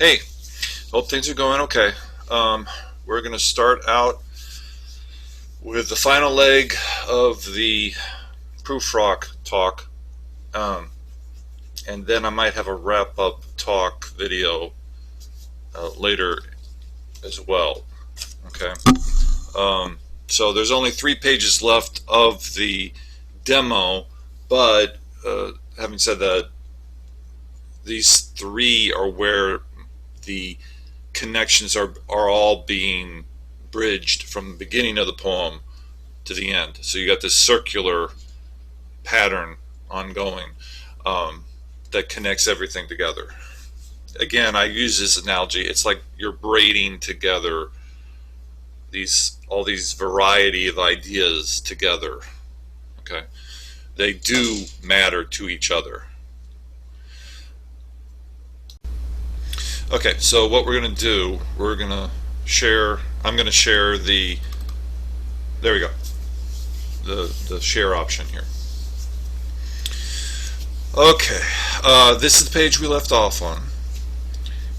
Hey, hope things are going okay. We're going to start out with the final leg of the Prufrock talk, um, and then I might have a wrap up talk video later as well. Okay. Um, so there's only 3 pages left of the demo, but having said that, these three are where the connections are all being bridged from the beginning of the poem to the end. So you got this circular pattern ongoing that connects everything together. Again, I use this analogy. It's like you're braiding together all these variety of ideas together. Okay, they do matter to each other. Okay, so what we're going to do, I'm going to share there we go, the share option here. Okay, this is the page we left off on,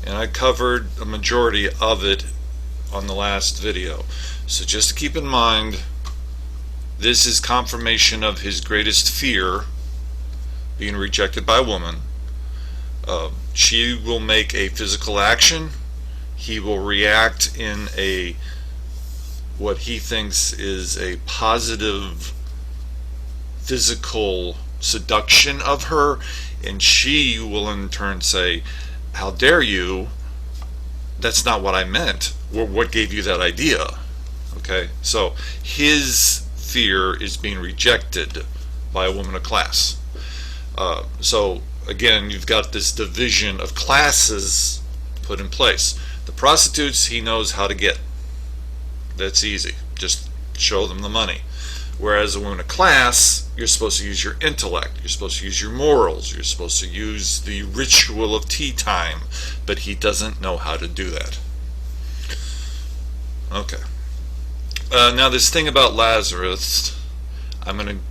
and I covered a majority of it on the last video. So just to keep in mind, this is confirmation of his greatest fear, being rejected by a woman. She will make a physical action. He will react in what he thinks is a positive physical seduction of her, and she will in turn say, "How dare you? That's not what I meant. What gave you that idea?" Okay, so his fear is being rejected by a woman of class. So again, you've got this division of classes put in place. The prostitutes he knows how to get. That's easy. Just show them the money. Whereas a woman of class, you're supposed to use your intellect. You're supposed to use your morals. You're supposed to use the ritual of tea time. But he doesn't know how to do that. Okay. Now this thing about Lazarus, I'm going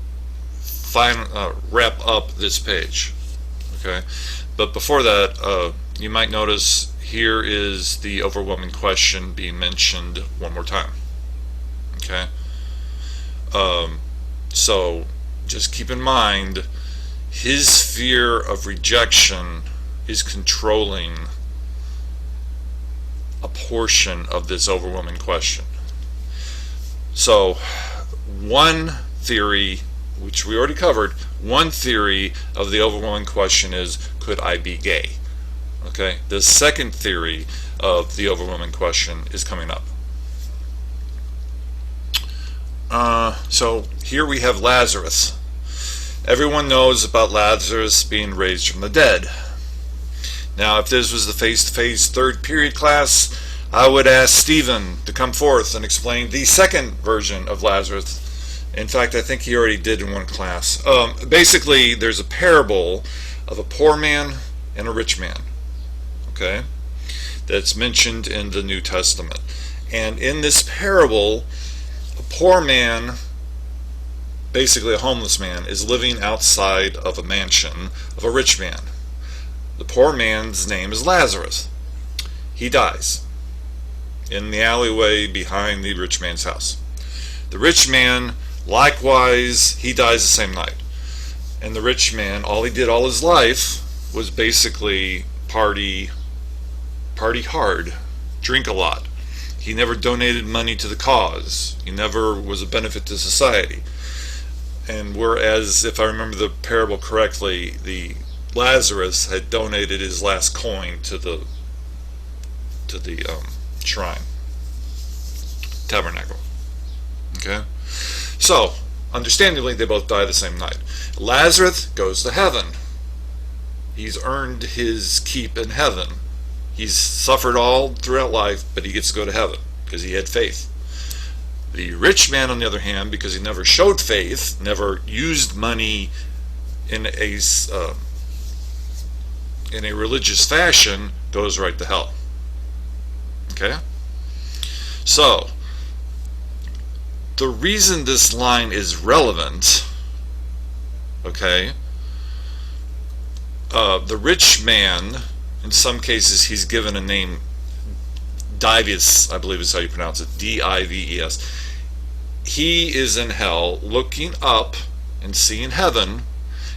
to wrap up this page. Okay, but before that, you might notice here is the overwhelming question being mentioned one more time. Okay, so just keep in mind, his fear of rejection is controlling a portion of this overwhelming question. So one theory, which we already covered, one theory of the overwhelming question is, could I be gay? Okay, the second theory of the overwhelming question is coming up. So here we have Lazarus. Everyone knows about Lazarus being raised from the dead. Now, if this was the face-to-face third period class, I would ask Stephen to come forth and explain the second version of Lazarus. In fact, I think he already did in one class. Basically, there's a parable of a poor man and a rich man, okay, that's mentioned in the New Testament. And in this parable, a poor man, basically a homeless man, is living outside of a mansion of a rich man. The poor man's name is Lazarus. He dies in the alleyway behind the rich man's house. The rich man, likewise, he dies the same night. And the rich man, all he did all his life was basically party hard, drink a lot. He never donated money to the cause. He never was a benefit to society. And whereas, if I remember the parable correctly, the Lazarus had donated his last coin to the shrine, tabernacle. Okay? So, understandably, they both die the same night. Lazarus goes to heaven. He's earned his keep in heaven. He's suffered all throughout life, but he gets to go to heaven because he had faith. The rich man, on the other hand, because he never showed faith, never used money in a religious fashion, goes right to hell. Okay? So, the reason this line is relevant, okay, the rich man In some cases, he's given a name, Dives, I believe is how you pronounce it, Dives. He is in hell looking up and seeing heaven,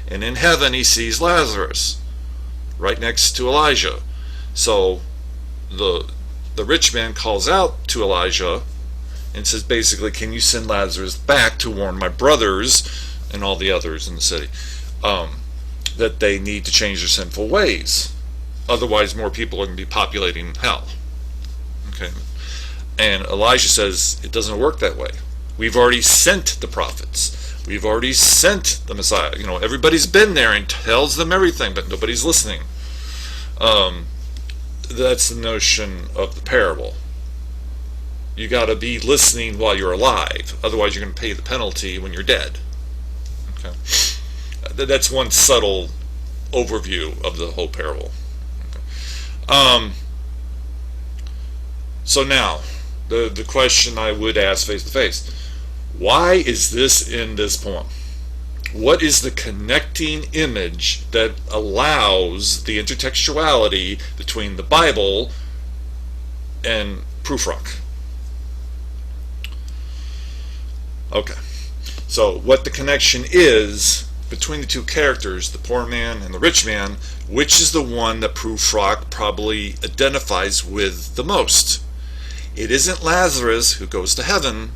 and in heaven he sees Lazarus right next to Elijah. So the rich man calls out to Elijah and says, basically, can you send Lazarus back to warn my brothers and all the others in the city that they need to change their sinful ways? Otherwise, more people are going to be populating hell. Okay, and Elijah says it doesn't work that way. We've already sent the prophets. We've already sent the Messiah. You know, everybody's been there and tells them everything, but nobody's listening. That's the notion of the parable. You got to be listening while you're alive. Otherwise, you're going to pay the penalty when you're dead. Okay, that's one subtle overview of the whole parable. Okay. So now, the question I would ask face to face: why is this in this poem? What is the connecting image that allows the intertextuality between the Bible and Prufrock? Okay, so what the connection is between the two characters, the poor man and the rich man, which is the one that Prufrock probably identifies with the most? It isn't Lazarus who goes to heaven,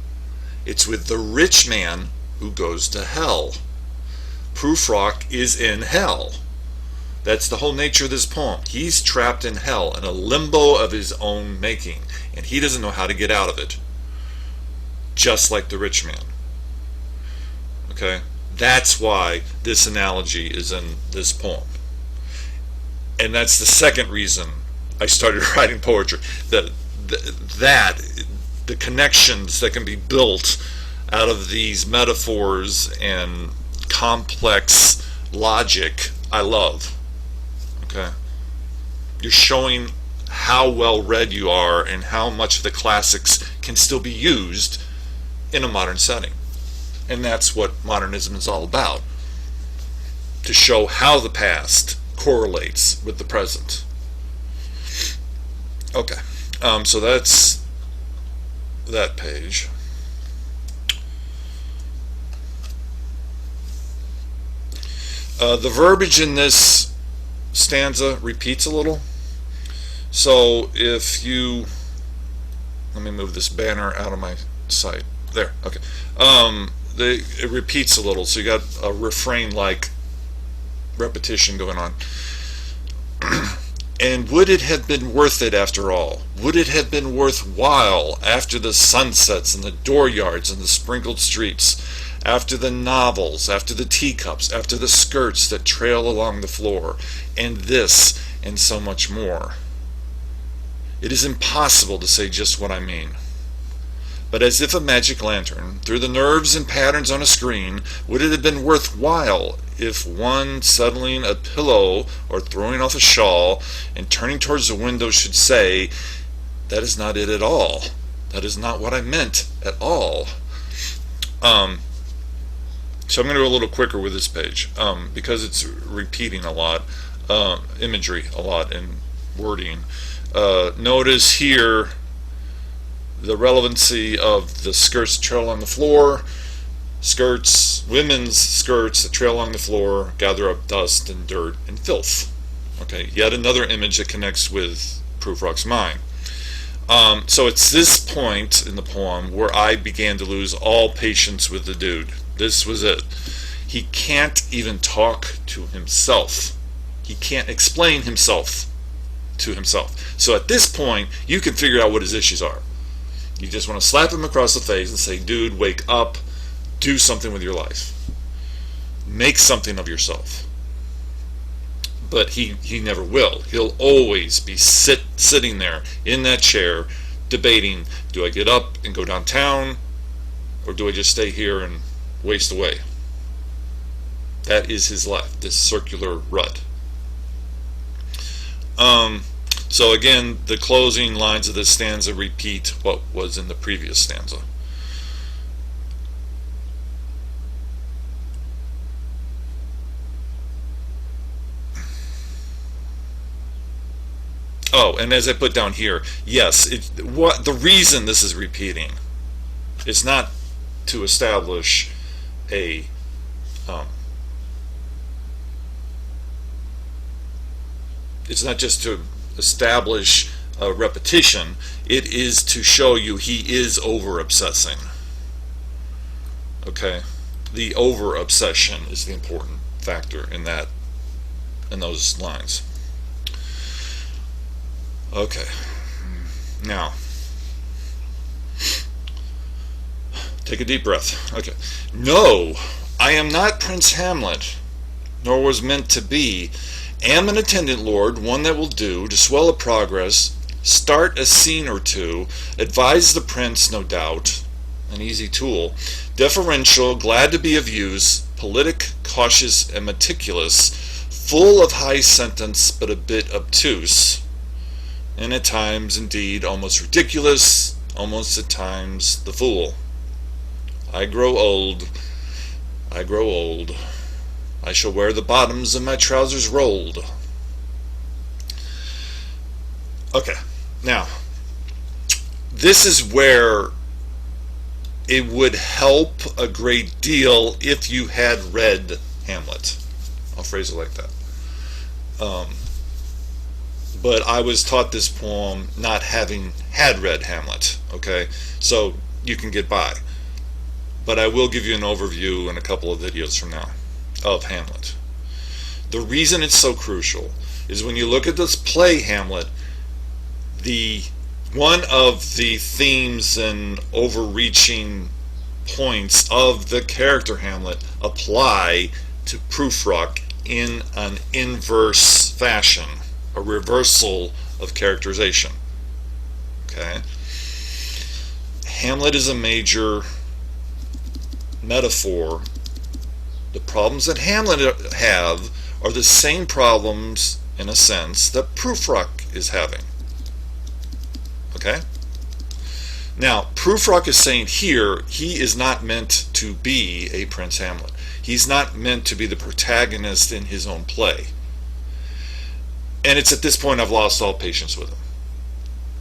it's with the rich man who goes to hell. Prufrock is in hell. That's the whole nature of this poem. He's trapped in hell, in a limbo of his own making, and he doesn't know how to get out of it. Just like the rich man. Okay? That's why this analogy is in this poem. And that's the second reason I started writing poetry. The connections that can be built out of these metaphors and complex logic, I love. Okay? You're showing how well read you are and how much of the classics can still be used in a modern setting. And that's what modernism is all about. To show how the past correlates with the present. Okay. So that's that page. The verbiage in this stanza repeats a little. So if you, let me move this banner out of my sight. There, okay. It repeats a little, so you got a refrain-like repetition going on. And would it have been worth it after all? Would it have been worthwhile after the sunsets and the dooryards and the sprinkled streets, after the novels, after the teacups, after the skirts that trail along the floor, and this and so much more? It is impossible to say just what I mean. But as if a magic lantern, through the nerves and patterns on a screen, would it have been worthwhile if one settling a pillow or throwing off a shawl and turning towards the window should say, that is not it at all. That is not what I meant at all. So I'm going to go a little quicker with this page because it's repeating a lot, imagery a lot, and wording. Notice here the relevancy of the skirts that trail along the floor. Skirts, women's skirts that trail along the floor, gather up dust and dirt and filth. Okay, yet another image that connects with Prufrock's mind. So it's this point in the poem where I began to lose all patience with the dude. This was it. He can't even talk to himself. He can't explain himself to himself. So at this point, you can figure out what his issues are. You just want to slap him across the face and say, dude, wake up, do something with your life. Make something of yourself. But he never will. He'll always be sitting there in that chair debating, do I get up and go downtown, or do I just stay here and waste away? That is his life, this circular rut. So again, the closing lines of this stanza repeat what was in the previous stanza. Oh, and as I put down here, yes, what the reason this is repeating is not to establish a it's not just to establish a repetition, it is to show you he is over obsessing. Okay, the over obsession is the important factor in those lines. Okay, now take a deep breath. Okay, no, I am not Prince Hamlet, nor was meant to be. Am an attendant lord, one that will do to swell a progress, start a scene or two, advise the prince, no doubt, an easy tool, deferential, glad to be of use, politic, cautious, and meticulous, full of high sentence, but a bit obtuse, and at times, indeed, almost ridiculous, almost at times the fool. I grow old, I grow old. I shall wear the bottoms of my trousers rolled. Okay, now, this is where it would help a great deal if you had read Hamlet. I'll phrase it like that. But I was taught this poem not having had read Hamlet, okay? So you can get by. But I will give you an overview in a couple of videos from now of Hamlet. The reason it's so crucial is when you look at this play Hamlet, one of the themes and overreaching points of the character Hamlet apply to Prufrock in an inverse fashion, a reversal of characterization. Okay? Hamlet is a major metaphor. The problems that Hamlet have are the same problems, in a sense, that Prufrock is having. Okay? Now, Prufrock is saying here, he is not meant to be a Prince Hamlet. He's not meant to be the protagonist in his own play. And it's at this point I've lost all patience with him.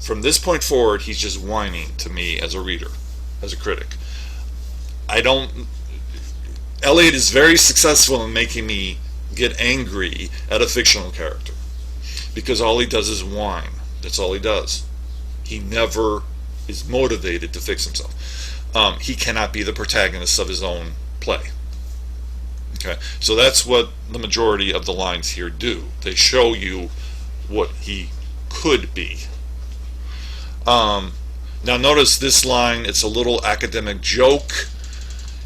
From this point forward, he's just whining to me as a reader, as a critic. Eliot is very successful in making me get angry at a fictional character, because all he does is whine. That's all he does. He never is motivated to fix himself. He cannot be the protagonist of his own play. Okay, so that's what the majority of the lines here do. They show you what he could be. Now notice this line, it's a little academic joke.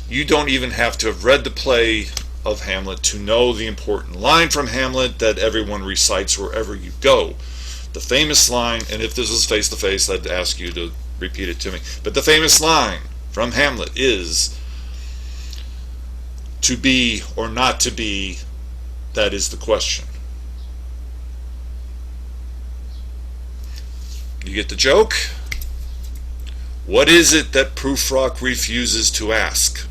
You don't even have to have read the play of Hamlet to know the important line from Hamlet that everyone recites wherever you go. The famous line, and if this was face-to-face, I'd ask you to repeat it to me, but the famous line from Hamlet is, to be or not to be, that is the question. You get the joke? What is it that Prufrock refuses to ask?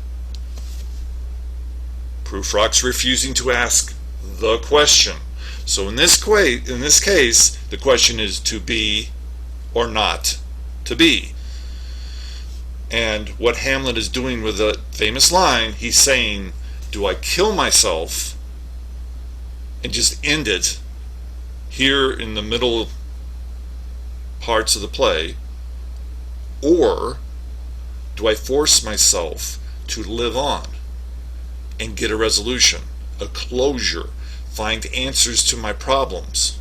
Prufrock's refusing to ask the question. So in this case, the question is to be or not to be. And what Hamlet is doing with the famous line, he's saying, do I kill myself and just end it here in the middle parts of the play, or do I force myself to live on and get a resolution, a closure, find answers to my problems?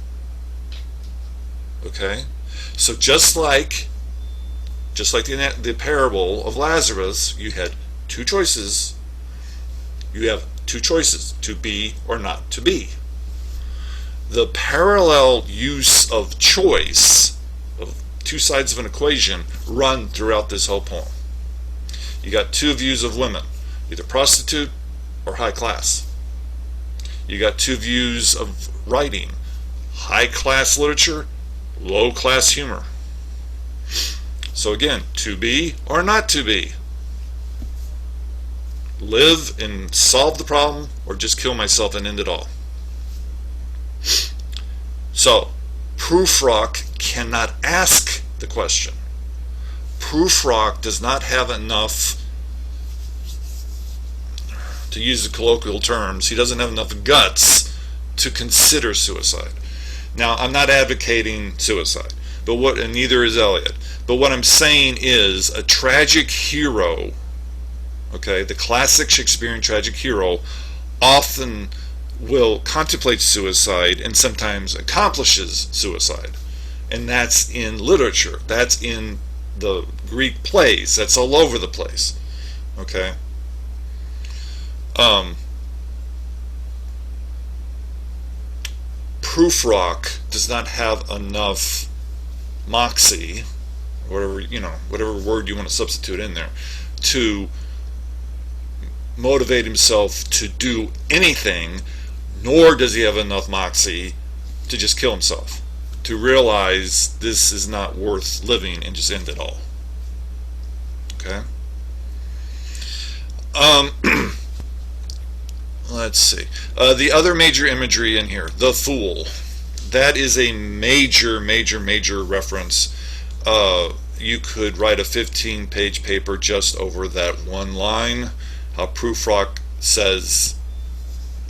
Okay? So just like the parable of Lazarus, you had two choices. You have two choices, to be or not to be. The parallel use of choice, of two sides of an equation, run throughout this whole poem. You got two views of women, either prostitute or high class. You got two views of writing, high class literature, low class humor. So again, to be or not to be. Live and solve the problem, or just kill myself and end it all. So, Prufrock cannot ask the question. Prufrock does not have enough, to use the colloquial terms, he doesn't have enough guts to consider suicide. Now, I'm not advocating suicide, and neither is Eliot. But what I'm saying is a tragic hero, okay, the classic Shakespearean tragic hero, often will contemplate suicide and sometimes accomplishes suicide. And that's in literature. That's in the Greek plays. That's all over the place. Okay? Prufrock does not have enough moxie, whatever word you want to substitute in there, to motivate himself to do anything, nor does he have enough moxie to just kill himself, to realize this is not worth living and just end it all. Okay? Let's see. The other major imagery in here, the Fool. That is a major reference. You could write a 15-page paper just over that one line, how Prufrock says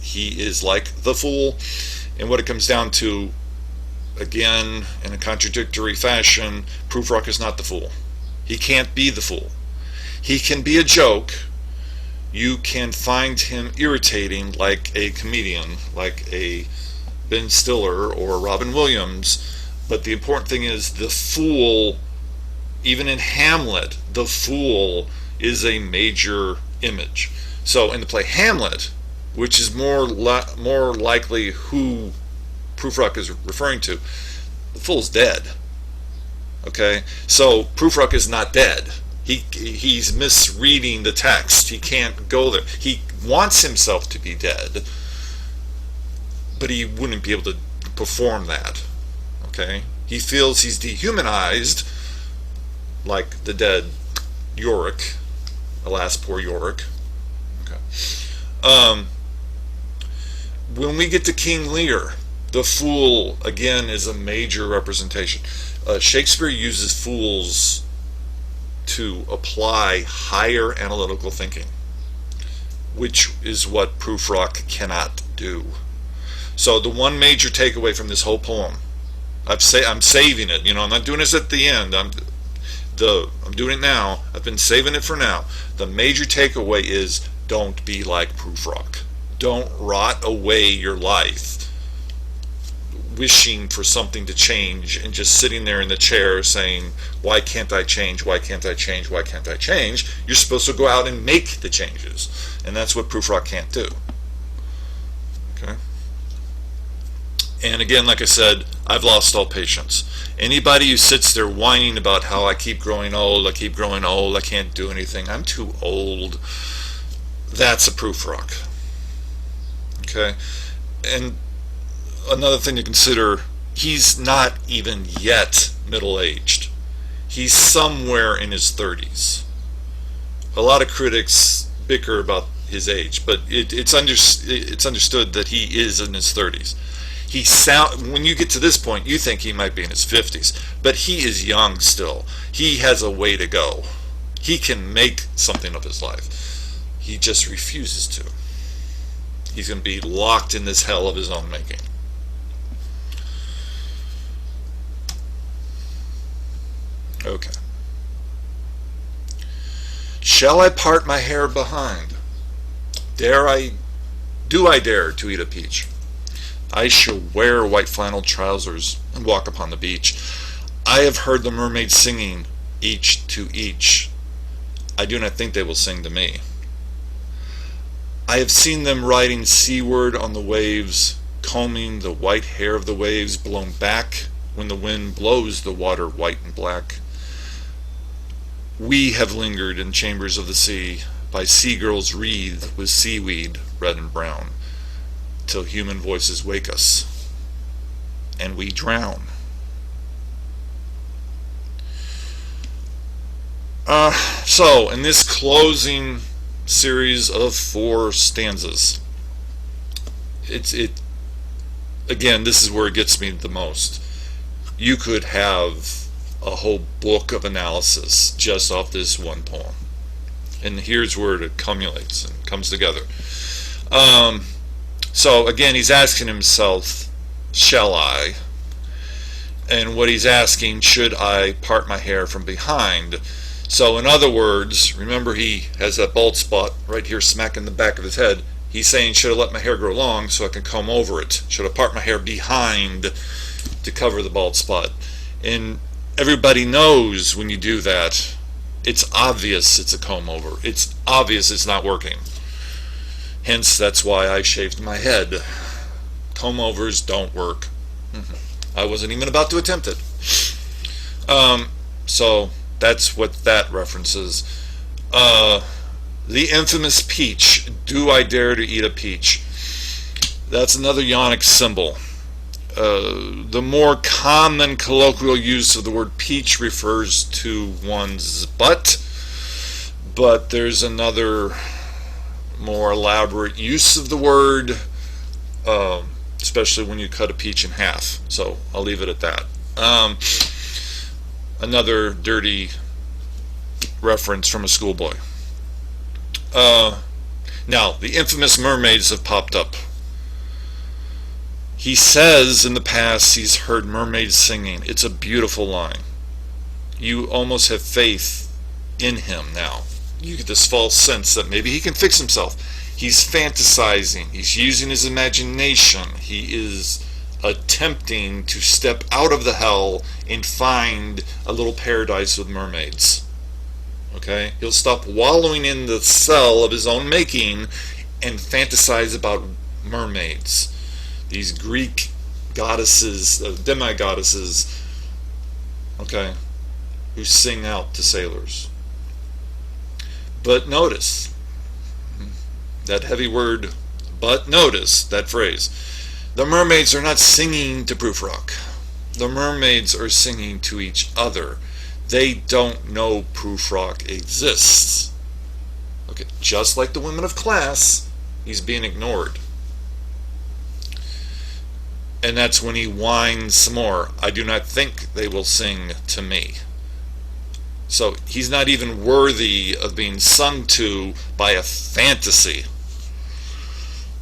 he is like the fool. And what it comes down to, again, in a contradictory fashion, Prufrock is not the fool. He can't be the fool. He can be a joke. You can find him irritating like a comedian, like a Ben Stiller or Robin Williams, but the important thing is the fool, even in Hamlet, the fool is a major image. So in the play Hamlet, which is more likely who Prufrock is referring to, the fool's dead. Okay? So Prufrock is not dead. He's misreading the text. He can't go there. He wants himself to be dead, but he wouldn't be able to perform that. Okay? He feels he's dehumanized, like the dead Yorick. Alas, poor Yorick. Okay. When we get to King Lear, the fool, again, is a major representation. Shakespeare uses fools to apply higher analytical thinking, which is what Prufrock cannot do. So the one major takeaway from this whole poem, I'm saving it. I'm not doing this at the end. I'm doing it now. I've been saving it for now. The major takeaway is don't be like Prufrock. Don't rot away your life wishing for something to change and just sitting there in the chair saying, why can't I change, why can't I change, why can't I change? You're supposed to go out and make the changes. And that's what Prufrock can't do. Okay? And again, like I said, I've lost all patience. Anybody who sits there whining about how I keep growing old, I can't do anything, I'm too old, that's a Prufrock. Okay? And another thing to consider, he's not even yet middle-aged. He's somewhere in his 30s. A lot of critics bicker about his age, but it's understood that he is in his 30s. When you get to this point, you think he might be in his 50s, but he is young still. He has a way to go. He can make something of his life. He just refuses to. He's going to be locked in this hell of his own making. Okay. Shall I part my hair behind? Do I dare to eat a peach? I shall wear white flannel trousers and walk upon the beach. I have heard the mermaids singing, each to each. I do not think they will sing to me. I have seen them riding seaward on the waves, combing the white hair of the waves blown back when the wind blows the water white and black. We have lingered in chambers of the sea, by sea-girls wreathed with seaweed red and brown, till human voices wake us, and we drown. So, in this closing series of 4 stanzas, again, this is where it gets me the most. you could have a whole book of analysis just off this one poem. And here's where it accumulates and comes together. So again, he's asking himself, shall I? And what he's asking, should I part my hair from behind? So in other words, remember he has that bald spot right here smack in the back of his head. He's saying, should I let my hair grow long so I can comb over it? Should I part my hair behind to cover the bald spot? And everybody knows when you do that, it's obvious it's a comb over. It's obvious it's not working. Hence, that's why I shaved my head. Comb overs don't work. I wasn't even about to attempt it. So that's what that references. The infamous peach. Do I dare to eat a peach? That's another yonic symbol. The more common colloquial use of the word peach refers to one's butt, but there's another more elaborate use of the word, especially when you cut a peach in half. So I'll leave it at that. Another dirty reference from a schoolboy. Now, the infamous mermaids have popped up. He says in the past he's heard mermaids singing. It's a beautiful line. You almost have faith in him now. You get this false sense that maybe he can fix himself. He's fantasizing. He's using his imagination. He is attempting to step out of the hell and find a little paradise with mermaids. Okay? He'll stop wallowing in the cell of his own making and fantasize about mermaids. These Greek goddesses, demi-goddesses, okay, who sing out to sailors. But notice, that heavy word, but notice, that phrase. The mermaids are not singing to Prufrock. The mermaids are singing to each other. They don't know Prufrock exists. Okay, just like the women of class, he's being ignored. And that's when he whines some more. I do not think they will sing to me. So he's not even worthy of being sung to by a fantasy.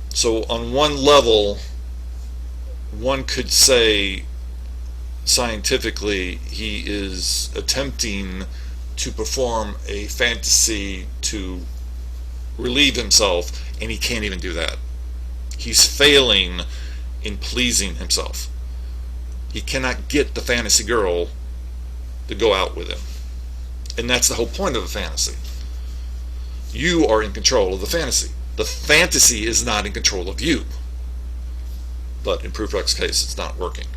So on one level, one could say scientifically he is attempting to perform a fantasy to relieve himself, and he can't even do that. He's failing in pleasing himself. He cannot get the fantasy girl to go out with him. And that's the whole point of a fantasy. You are in control of the fantasy. The fantasy is not in control of you. But in Prufrock's case, it's not working.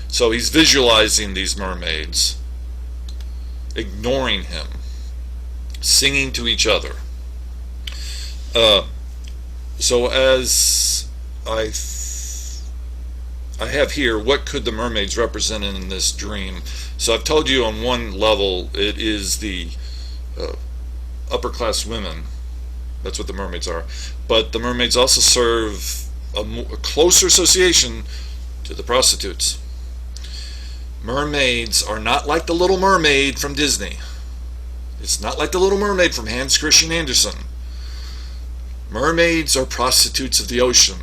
So he's visualizing these mermaids, ignoring him, singing to each other. So as I have here, what could the mermaids represent in this dream? So I've told you on one level it is the upper class women. That's what the mermaids are. But the mermaids also serve a closer association to the prostitutes. Mermaids are not like the Little Mermaid from Disney. It's not like the Little Mermaid from Hans Christian Andersen. Mermaids are prostitutes of the ocean.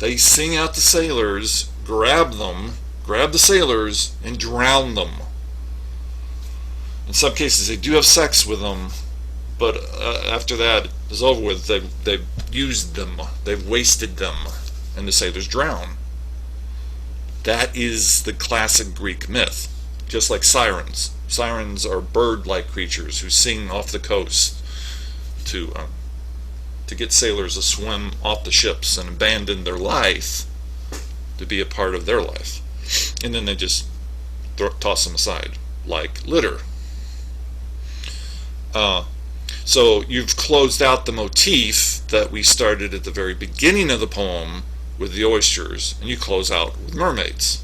They sing out to sailors, grab the sailors, and drown them. In some cases, they do have sex with them, but after that is over with, they've used them, they've wasted them, and the sailors drown. That is the classic Greek myth. Just like sirens. Sirens are bird-like creatures who sing off the coast to get sailors to swim off the ships and abandon their life to be a part of their life. And then they just toss them aside, like litter. So you've closed out the motif that we started at the very beginning of the poem with the oysters, and you close out with mermaids.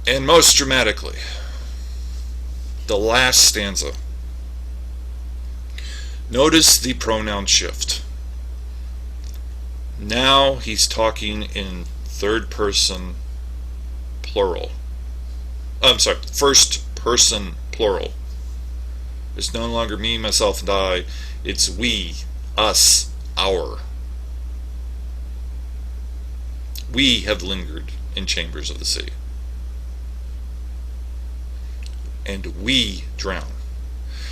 And most dramatically, the last stanza. Notice the pronoun shift. Now he's talking in third person plural. I'm sorry, first person plural. It's no longer me, myself, and I. It's we, us, our. We have lingered in chambers of the sea. And we drown.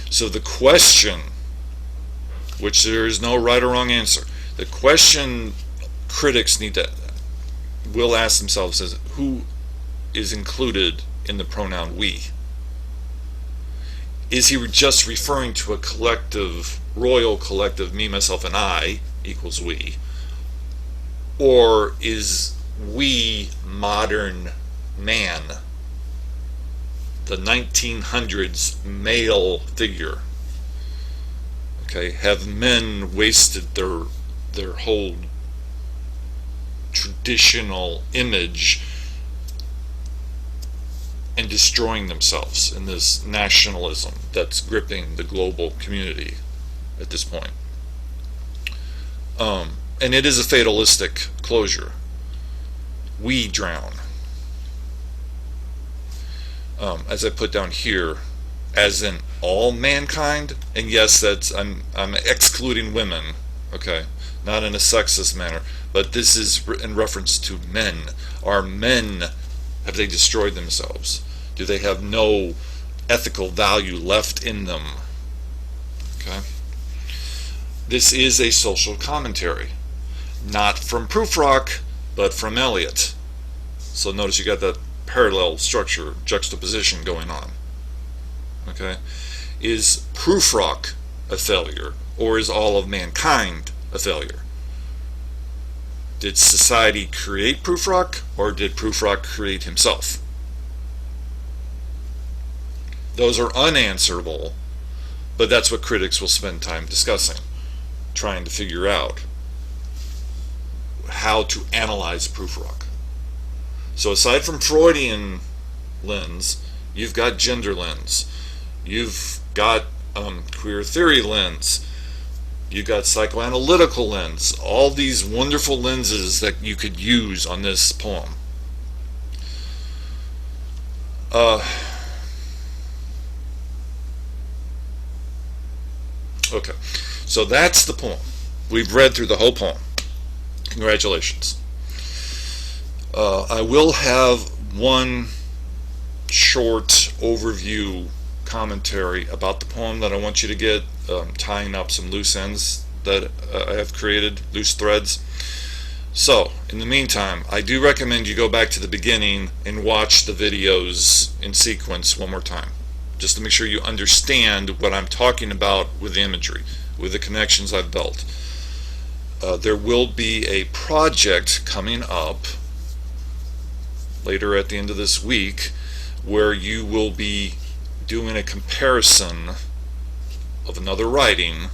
So the question, which there is no right or wrong answer, the question critics will ask themselves is, who is included in the pronoun we? Is he just referring to a collective, royal collective, me, myself, and I equals we? Or is we modern man, the 1900s male figure? Okay, have men wasted their whole traditional image and destroying themselves in this nationalism that's gripping the global community at this point? And it is a fatalistic closure. We drown. As I put down here, as in all mankind, and yes, that's I'm excluding women, okay, not in a sexist manner, but this is in reference to men. Are men, have they destroyed themselves? Do they have no ethical value left in them? Okay. This is a social commentary, not from Prufrock, but from Eliot. So notice you got that parallel structure, juxtaposition going on. Okay. Is Prufrock a failure, or is all of mankind a failure? Did society create Prufrock, or did Prufrock create himself? Those are unanswerable, but that's what critics will spend time discussing, trying to figure out how to analyze Prufrock. So aside from Freudian lens, you've got gender lens, you've got queer theory lens, you've got psychoanalytical lens, all these wonderful lenses that you could use on this poem. Okay, so that's the poem. We've read through the whole poem. Congratulations. I will have one short overview commentary about the poem that I want you to get, tying up some loose ends that I have created, loose threads. So, in the meantime, I do recommend you go back to the beginning and watch the videos in sequence one more time, just to make sure you understand what I'm talking about with the imagery, with the connections I've built. There will be a project coming up later at the end of this week where you will be doing a comparison of another writing,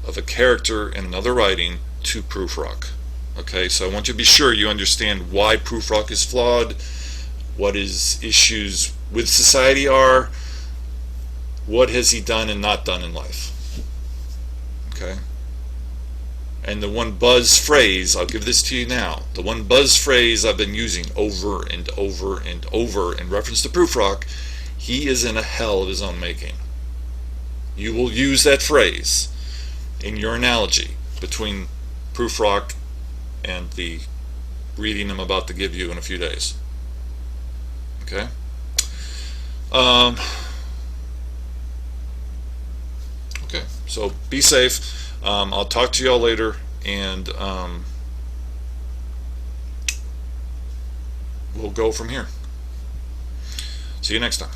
of a character in another writing, to Prufrock. Okay, so I want you to be sure you understand why Prufrock is flawed, what his issues with society are, what has he done and not done in life. Okay? And the one buzz phrase, I'll give this to you now, the one buzz phrase I've been using over and over and over in reference to Prufrock, he is in a hell of his own making. You will use that phrase in your analogy between Prufrock and the reading I'm about to give you in a few days. Okay? Okay, so be safe. I'll talk to y'all later, and we'll go from here. See you next time.